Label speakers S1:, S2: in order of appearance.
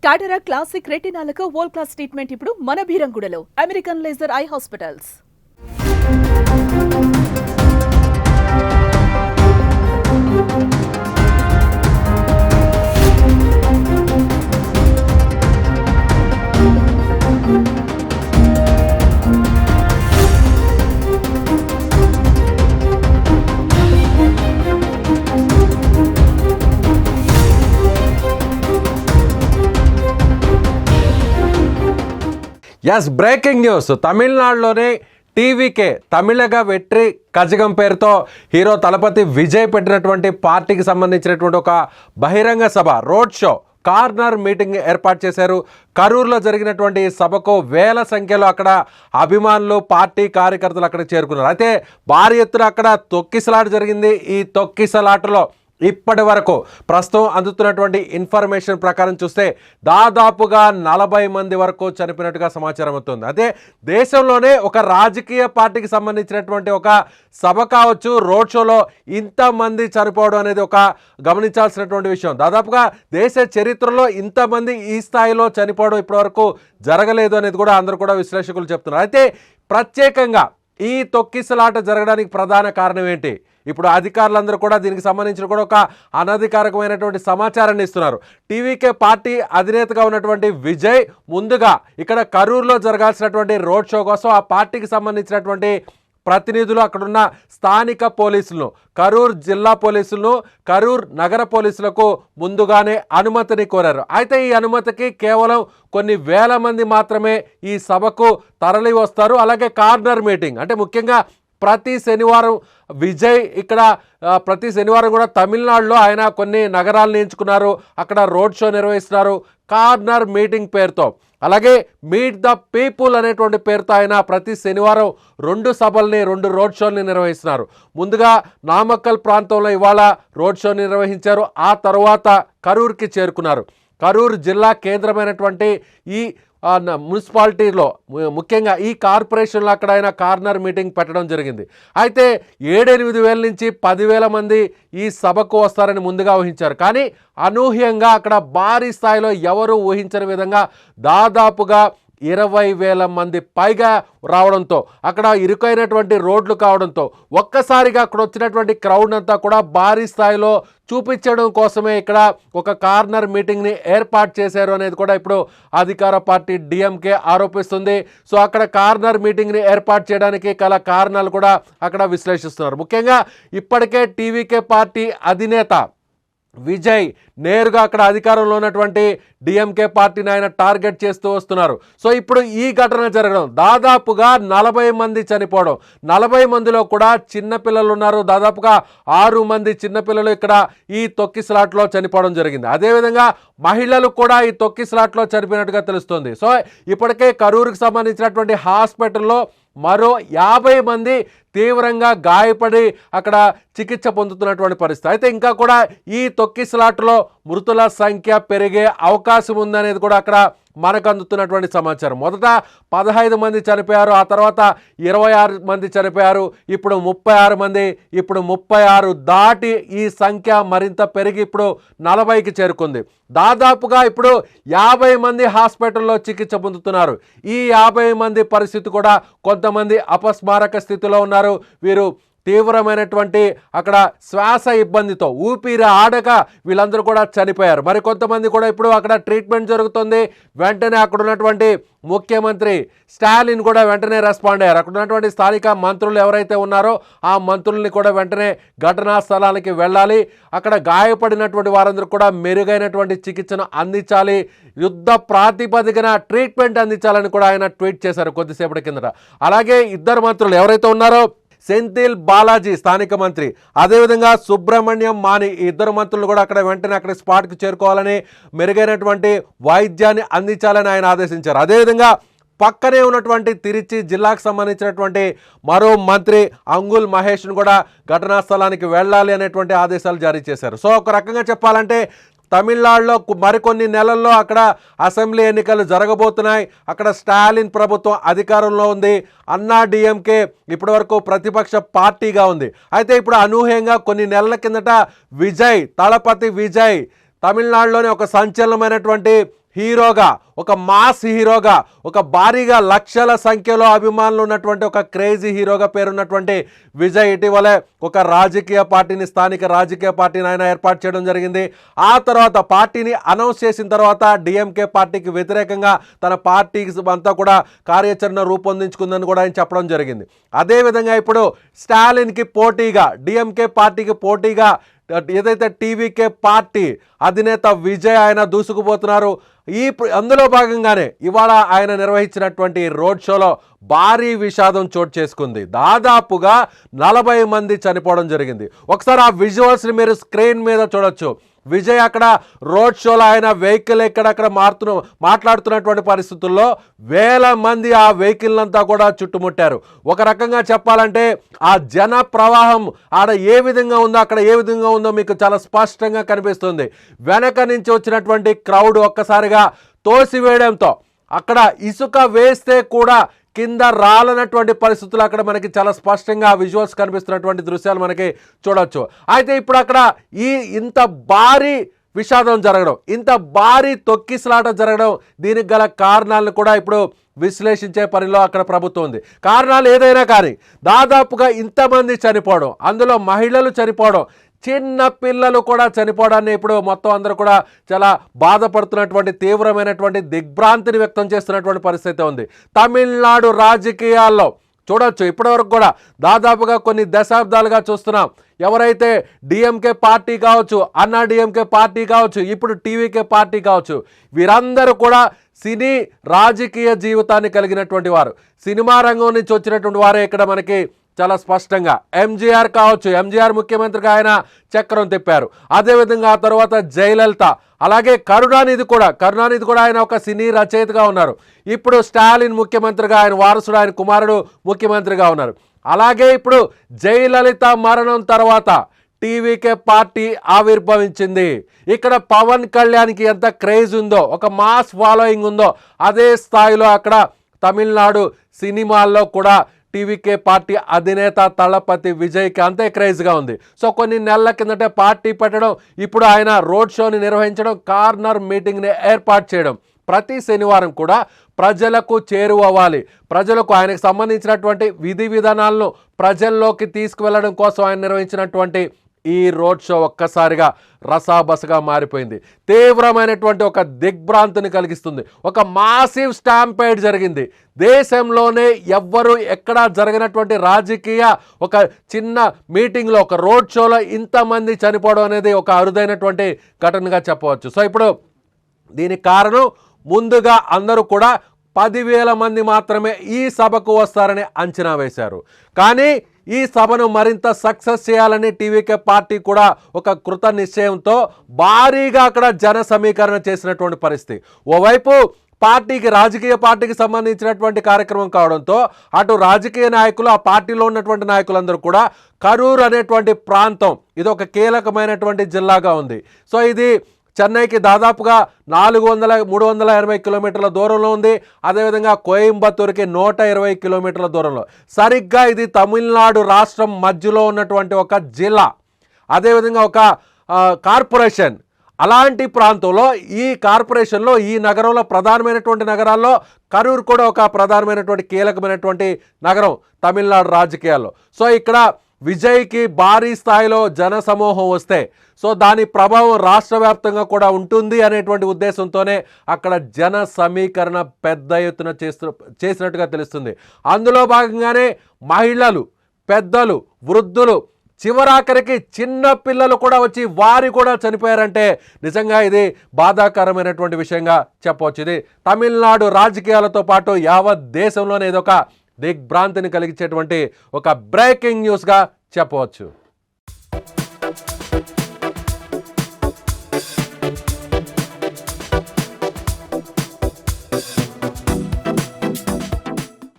S1: కాటరా classic రెటినాలకు world class treatment ఇప్పుడు మన భీరంగూడలో American laser eye hospitals.
S2: Yes, breaking news. తమిళనాడులోని టీవీకే తమిళగా వెట్రి కజగం పేరుతో హీరో తలపతి విజయ్ పెట్టినటువంటి పార్టీకి సంబంధించినటువంటి ఒక బహిరంగ సభ, రోడ్ షో, కార్నర్ మీటింగ్ ఏర్పాటు చేశారు. కరూరులో జరిగినటువంటి సభకు వేల సంఖ్యలో అక్కడ అభిమానులు, పార్టీ కార్యకర్తలు అక్కడ చేరుకున్నారు. అయితే భారీ ఎత్తున అక్కడ తొక్కిసలాట జరిగింది. ఈ తొక్కిసలాటలో ఇప్పటి వరకు ప్రస్తుతం అందుతున్నటువంటి ఇన్ఫర్మేషన్ ప్రకారం చూస్తే దాదాపుగా 40 మంది వరకు చనిపోయినట్టుగా సమాచారం అవుతుంది. అదే దేశంలోనే ఒక రాజకీయ పార్టీకి సంబంధించినటువంటి ఒక సభ కావచ్చు, రోడ్ షోలో ఇంతమంది చనిపోవడం అనేది ఒక గమనించాల్సినటువంటి విషయం. దాదాపుగా దేశ చరిత్రలో ఇంతమంది ఈ స్థాయిలో చనిపోవడం ఇప్పటివరకు జరగలేదు అనేది కూడా అందరూ కూడా విశ్లేషకులు చెప్తున్నారు. అయితే ప్రత్యేకంగా ఈ తొక్కిసలాట జరగడానికి ప్రధాన కారణం ఏంటి? ఇప్పుడు అధికారులందరూ కూడా దీనికి సంబంధించిన కూడా ఒక అనధికారికమైనటువంటి సమాచారాన్ని ఇస్తున్నారు. టీవీకే పార్టీ అధినేతగా ఉన్నటువంటి విజయ్ ముందుగా ఇక్కడ కరూరులో జరగాల్సినటువంటి రోడ్ షో కోసం ఆ పార్టీకి సంబంధించినటువంటి ప్రతినిధులు, అక్కడున్న స్థానిక పోలీసులను, కరూర్ జిల్లా పోలీసులను, కరూర్ నగర పోలీసులకు ముందుగానే అనుమతిని కోరారు. అయితే ఈ అనుమతికి కేవలం కొన్ని వేల మంది మాత్రమే ఈ సభకు తరలి వస్తారు. అలాగే కార్నర్ మీటింగ్ అంటే ముఖ్యంగా ప్రతి శనివారం విజయ్ ఇక్కడ ప్రతి శనివారం కూడా తమిళనాడులో ఆయన కొన్ని నగరాలను ఎంచుకున్నారు. అక్కడ రోడ్ షో నిర్వహిస్తున్నారు కార్నర్ మీటింగ్ పేరుతో. అలాగే మీట్ ద పీపుల్ అనేటువంటి పేరుతో ఆయన ప్రతి శనివారం 2 సభల్ని, 2 రోడ్ షోల్ని నిర్వహిస్తున్నారు. ముందుగా నామక్కల్ ప్రాంతంలో ఇవాళ రోడ్ షో నిర్వహించారు. ఆ తర్వాత కరూర్కి చేరుకున్నారు. కరూర్ జిల్లా కేంద్రమైనటువంటి ఈ మున్సిపాలిటీలో, ముఖ్యంగా ఈ కార్పొరేషన్లో అక్కడ ఆయన కార్నర్ మీటింగ్ పెట్టడం జరిగింది. అయితే 7-8 వేల నుంచి 10,000 మంది ఈ సభకు వస్తారని ముందుగా ఊహించారు. కానీ అనూహ్యంగా అక్కడ భారీ స్థాయిలో ఎవరు ఊహించని విధంగా దాదాపుగా 20,000 మంది పైగా రావడంతో, అక్కడ ఇరుకైనటువంటి రోడ్లు కావడంతో ఒక్కసారిగా అక్కడ వచ్చినటువంటి క్రౌడ్ అంతా కూడా భారీ స్థాయిలో చూపించడం కోసమే ఇక్కడ ఒక కార్నర్ మీటింగ్ని ఏర్పాటు చేశారు అనేది కూడా ఇప్పుడు అధికార పార్టీ డిఎంకే ఆరోపిస్తుంది. సో అక్కడ కార్నర్ మీటింగ్ని ఏర్పాటు చేయడానికి గల కారణాలు కూడా అక్కడ విశ్లేషిస్తున్నారు. ముఖ్యంగా ఇప్పటికే టీవీకే పార్టీ అధినేత విజయ్ నేరుగా అక్కడ అధికారంలో ఉన్నటువంటి డిఎంకే పార్టీని ఆయన టార్గెట్ చేస్తూ వస్తున్నారు. సో ఇప్పుడు ఈ ఘటన జరగడం, దాదాపుగా 40 మంది చనిపోవడం, 40 మందిలో కూడా చిన్నపిల్లలు ఉన్నారు. దాదాపుగా 6 మంది చిన్నపిల్లలు ఇక్కడ ఈ తొక్కిసలాట్లో చనిపోవడం జరిగింది. అదేవిధంగా మహిళలు కూడా ఈ తొక్కిసలాట్లో చనిపోయినట్టుగా తెలుస్తుంది. సో ఇప్పటికే కరూరుకు సంబంధించినటువంటి హాస్పిటల్లో మరో 50 మంది తీవ్రంగా గాయపడి అక్కడ చికిత్స పొందుతున్నటువంటి పరిస్థితి. అయితే ఇంకా కూడా ఈ తొక్కిసలాటలో మృతుల సంఖ్య పెరిగే అవకాశం ఉందనేది కూడా అక్కడ మనకు అందుతున్నటువంటి సమాచారం. మొదట 15 మంది చనిపోయారు, ఆ తర్వాత 26 మంది చనిపోయారు, ఇప్పుడు 36 మంది, ఇప్పుడు 36 దాటి ఈ సంఖ్య మరింత పెరిగి ఇప్పుడు 40కి చేరుకుంది. దాదాపుగా ఇప్పుడు 50 మంది హాస్పిటల్లో చికిత్స పొందుతున్నారు. ఈ 50 మంది పరిస్థితి కూడా, కొంతమంది అపస్మారక స్థితిలో ఉన్నారు. వీరు తీవ్రమైనటువంటి అక్కడ శ్వాస ఇబ్బందితో, ఊపిరి ఆడక వీళ్ళందరూ కూడా చనిపోయారు. మరి కొంతమంది కూడా ఇప్పుడు అక్కడ ట్రీట్మెంట్ జరుగుతుంది. వెంటనే అక్కడ ఉన్నటువంటి ముఖ్యమంత్రి స్టాలిన్ కూడా వెంటనే రెస్పాండ్ అయ్యారు. అక్కడ ఉన్నటువంటి స్థానిక మంత్రులు ఎవరైతే ఉన్నారో ఆ మంత్రుల్ని కూడా వెంటనే ఘటనా స్థలానికి వెళ్ళాలి, అక్కడ గాయపడినటువంటి వారందరూ కూడా మెరుగైనటువంటి చికిత్సను అందించాలి, యుద్ధ ప్రాతిపదికన ట్రీట్మెంట్ అందించాలని కూడా ఆయన ట్వీట్ చేశారు కొద్దిసేపటి కిందట. అలాగే 2 మంత్రులు ఎవరైతే ఉన్నారో, సెంథిల్ బాలాజీ స్థానిక మంత్రి, అదేవిధంగా సుబ్రహ్మణ్యం మాని, ఈ 2 మంత్రులు కూడా అక్కడ వెంటనే అక్కడ స్పాట్కి చేరుకోవాలని, మెరుగైనటువంటి వైద్యాన్ని అందించాలని ఆయన ఆదేశించారు. అదేవిధంగా పక్కనే ఉన్నటువంటి తిరుచి జిల్లాకు సంబంధించినటువంటి మరో మంత్రి అంగుల్ మహేష్ను కూడా ఘటనా స్థలానికి వెళ్ళాలి అనేటువంటి ఆదేశాలు జారీ చేశారు. సో ఒక రకంగా చెప్పాలంటే తమిళనాడులో మరికొన్ని నెలల్లో అక్కడ అసెంబ్లీ ఎన్నికలు జరగబోతున్నాయి. అక్కడ స్టాలిన్ ప్రభుత్వం అధికారంలో ఉంది. అన్నా డిఎంకే ఇప్పటి వరకు ప్రతిపక్ష పార్టీగా ఉంది. అయితే ఇప్పుడు అనూహ్యంగా కొన్ని నెలల కిందట తలపతి విజయ్ తమిళనాడులోని ఒక సంచలనమైనటువంటి హీరోగా, ఒక మాస్ హీరోగా, ఒక భారీగా లక్షల సంఖ్యలో అభిమానులు ఉన్నటువంటి ఒక క్రేజీ హీరోగా పేరున్నటువంటి విజయ్ ఇటీవలే ఒక రాజకీయ పార్టీని, స్థానిక రాజకీయ పార్టీని ఆయన ఏర్పాటు చేయడం జరిగింది. ఆ తర్వాత పార్టీని అనౌన్స్ చేసిన తర్వాత డిఎంకే పార్టీకి వ్యతిరేకంగా తన పార్టీకి అంతా కూడా కార్యాచరణ రూపొందించుకుందని కూడా ఆయన చెప్పడం జరిగింది. అదేవిధంగా ఇప్పుడు స్టాలిన్కి పోటీగా, డిఎంకే పార్టీకి పోటీగా ఏదైతే టీవీకే పార్టీ అధినేత విజయ్ ఆయన దూసుకుపోతున్నారు. అందులో భాగంగానే ఇవాళ ఆయన నిర్వహించినటువంటి రోడ్ షోలో భారీ విషాదం చోటు చేసుకుంది. దాదాపుగా 40 మంది చనిపోవడం జరిగింది. ఒకసారి ఆ విజువల్స్ని మీరు స్క్రీన్ మీద చూడొచ్చు. విజయ్ అక్కడ రోడ్ షోలో ఆయన వెహికల్ ఎక్కడక్కడ మాట్లాడుతున్నటువంటి పరిస్థితుల్లో వేల మంది ఆ వెహికల్ అంతా కూడా చుట్టుముట్టారు. ఒక రకంగా చెప్పాలంటే ఆ జన ప్రవాహం ఆడ ఏ విధంగా ఉందో, అక్కడ ఏ విధంగా ఉందో మీకు చాలా స్పష్టంగా కనిపిస్తుంది. వెనక నుంచి వచ్చినటువంటి క్రౌడ్ ఒక్కసారిగా తోసివేయడంతో అక్కడ ఇసుక వేస్తే కూడా కింద రాలనటువంటి పరిస్థితులు అక్కడ మనకి చాలా స్పష్టంగా విజువల్స్ కనిపిస్తున్నటువంటి దృశ్యాలు మనకి చూడొచ్చు. అయితే ఇప్పుడు అక్కడ ఇంత భారీ విషాదం జరగడం, ఇంత భారీ తొక్కిసలాట జరగడం, దీనికి గల కారణాలను కూడా ఇప్పుడు విశ్లేషించే పనిలో అక్కడ ప్రభుత్వం ఉంది. కారణాలు ఏదైనా కానీ దాదాపుగా ఇంతమంది చనిపోవడం, అందులో మహిళలు చనిపోవడం, చిన్న పిల్లలు కూడా చనిపోవడాన్ని ఇప్పుడు మొత్తం అందరూ కూడా చాలా బాధపడుతున్నటువంటి, తీవ్రమైనటువంటి దిగ్భ్రాంతిని వ్యక్తం చేస్తున్నటువంటి పరిస్థితి ఉంది. తమిళనాడు రాజకీయాల్లో చూడొచ్చు, ఇప్పటివరకు కూడా దాదాపుగా కొన్ని దశాబ్దాలుగా చూస్తున్నాం. ఎవరైతే డిఎంకే పార్టీ కావచ్చు, అన్నా డిఎంకే పార్టీ కావచ్చు, ఇప్పుడు టీవీకే పార్టీ కావచ్చు, వీరందరూ కూడా సినీ రాజకీయ జీవితాన్ని కలిగినటువంటి వారు, సినిమా రంగం నుంచి వచ్చినటువంటి వారే ఇక్కడ మనకి చాలా స్పష్టంగా. ఎంజీఆర్ కావచ్చు, ఎంజీఆర్ ముఖ్యమంత్రిగా ఆయన చక్రం తిప్పారు. అదేవిధంగా ఆ తర్వాత జయలలిత, అలాగే కరుణానిధి కూడా ఆయన ఒక సినీ రచయితగా ఉన్నారు. ఇప్పుడు స్టాలిన్ ముఖ్యమంత్రిగా, ఆయన వారసుడు, ఆయన కుమారుడు ముఖ్యమంత్రిగా ఉన్నారు. అలాగే ఇప్పుడు జయలలిత మరణం తర్వాత టీవీకే పార్టీ ఆవిర్భవించింది. ఇక్కడ పవన్ కళ్యాణ్కి ఎంత క్రేజ్ ఉందో, ఒక మాస్ ఫాలోయింగ్ ఉందో, అదే స్థాయిలో అక్కడ తమిళనాడు సినిమాల్లో కూడా టీవీకే పార్టీ అధినేత తలపతి విజయ్కి అంతే క్రేజ్గా ఉంది. సో కొన్ని నెలల కిందటే పార్టీ పెట్టడం, ఇప్పుడు ఆయన రోడ్ షోని నిర్వహించడం, కార్నర్ మీటింగ్ని ఏర్పాటు చేయడం, ప్రతి శనివారం కూడా ప్రజలకు చేరువవ్వాలి, ప్రజలకు ఆయనకు సంబంధించినటువంటి విధి విధానాలను ప్రజల్లోకి తీసుకువెళ్ళడం కోసం ఆయన నిర్వహించినటువంటి ఈ రోడ్ షో ఒక్కసారిగా రసాబసగా మారిపోయింది. తీవ్రమైనటువంటి ఒక దిగ్భ్రాంతిని కలిగిస్తుంది. ఒక మాసివ్ స్టాంపేడ్ జరిగింది. దేశంలోనే ఎవ్వరూ ఎక్కడా జరగనటువంటి రాజకీయ ఒక చిన్న మీటింగ్లో, ఒక రోడ్ షోలో ఇంతమంది చనిపోవడం అనేది ఒక అరుదైనటువంటి ఘటనగా చెప్పవచ్చు. సో ఇప్పుడు దీనికి కారణం ముందుగా అందరూ కూడా 10,000 మంది మాత్రమే ఈ సభకు వస్తారని అంచనా వేశారు. కానీ ఈ సభను మరింత సక్సెస్ చేయాలని టీవీకే పార్టీ కూడా ఒక కృత నిశ్చయంతో భారీగా అక్కడ జన సమీకరణ చేసినటువంటి పరిస్థితి. ఓవైపు రాజకీయ పార్టీకి సంబంధించినటువంటి కార్యక్రమం కావడంతో అటు రాజకీయ నాయకులు, ఆ పార్టీలో ఉన్నటువంటి నాయకులందరూ కూడా కరూర్ అనేటువంటి ప్రాంతం ఇది ఒక కీలకమైనటువంటి జిల్లాగా ఉంది. సో ఇది చెన్నైకి దాదాపుగా 380 కిలోమీటర్ల దూరంలో ఉంది. అదేవిధంగా కోయంబత్తూరుకి 120 కిలోమీటర్ల దూరంలో. సరిగ్గా ఇది తమిళనాడు రాష్ట్రం మధ్యలో ఉన్నటువంటి ఒక జిల్లా, అదేవిధంగా ఒక కార్పొరేషన్. అలాంటి ప్రాంతంలో ఈ కార్పొరేషన్లో, ఈ నగరంలో, ప్రధానమైనటువంటి నగరాల్లో కరూర్ కూడా ఒక ప్రధానమైనటువంటి కీలకమైనటువంటి నగరం తమిళనాడు రాజకీయాల్లో. సో ఇక్కడ విజయ్కి భారీ స్థాయిలో జన సమూహం వస్తే సో దాని ప్రభావం రాష్ట్ర వ్యాప్తంగా కూడా ఉంటుంది అనేటువంటి ఉద్దేశంతోనే అక్కడ జన సమీకరణ పెద్ద ఎత్తున చేసినట్టుగా తెలుస్తుంది. అందులో భాగంగానే మహిళలు, పెద్దలు, వృద్ధులు, చివరాఖరికి చిన్న పిల్లలు కూడా వచ్చి వారు కూడా చనిపోయారంటే నిజంగా ఇది బాధాకరమైనటువంటి విషయంగా చెప్పవచ్చు. ఇది తమిళనాడు రాజకీయాలతో పాటు యావత్ దేశంలోనే ఇదొక దిగ్భ్రాంతిని కలిగించేటువంటి ఒక బ్రేకింగ్ న్యూస్గా చెప్పవచ్చు.